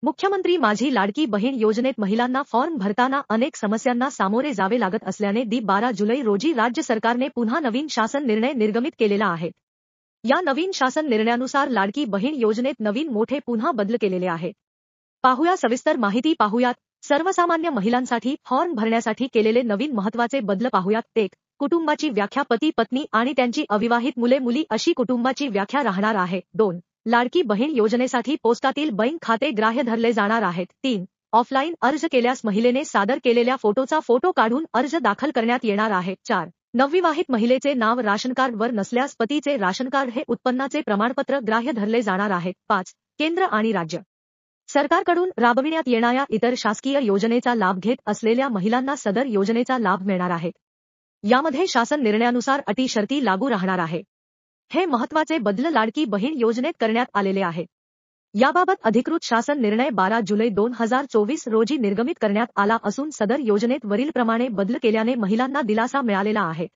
मुख्यमंत्री माझी लाडकी बहीण योजनेत महिलांना फॉर्म भरताना अनेक समस्यांना सामोरे जावे लागत असल्याने 12 जुलै रोजी राज्य सरकारने पुन्हा नवीन शासन निर्णय निर्गमित केलेला आहे। या नवीन शासन निर्णयानुसार लाडकी बहीण योजनेत नवीन मोठे पुन्हा बदल केलेले आहेत। पाहूया सविस्तर माहिती पाहूयात। सर्वसामान्य महिलांसाठी फॉर्म भरण्यासाठी केलेले नवीन महत्त्वाचे बदल पाहूयात। 1. कुटुंबाची व्याख्या पती पत्नी आणि त्यांची अविवाहित मुले मुली अशी कुटुंबाची व्याख्या राहणार आहे। 2. लाडकी बहीण योजनेसाठी पोस्टातील बँक खाते ग्राह्य धरले जाणार आहेत। 3. ऑफलाईन अर्ज केल्यास महिलेने सादर केलेल्या फोटोचा फोटो काढून अर्ज दाखल करण्यात येणार आहे। 4. नवविवाहित महिलेचे नाव राशन कार्डवर नसल्यास पतीचे राशन कार्ड हे उत्पन्नाचे प्रमाणपत्र ग्राह्य धरले जाणार आहे। 5. केंद्र आणि राज्य सरकारकडून राबविण्यात येणाऱ्या इतर शासकीय योजनेचा लाभ घेत असलेल्या महिलांना सदर योजनेचा लाभ मिळणार आहे। यामध्ये शासन निर्णयानुसार अटी शर्ती लागू राहणार आहे। हे महत्त्वाचे बदल लाडकी बहीण योजनेत करण्यात आलेले आहेत। याबाबत अधिकृत शासन निर्णय 12 जुलै 2024 रोजी निर्गमित करण्यात आला असून सदर योजनेत वरीलप्रमाणे बदल केल्याने महिलांना दिलासा मिळालेला आहे।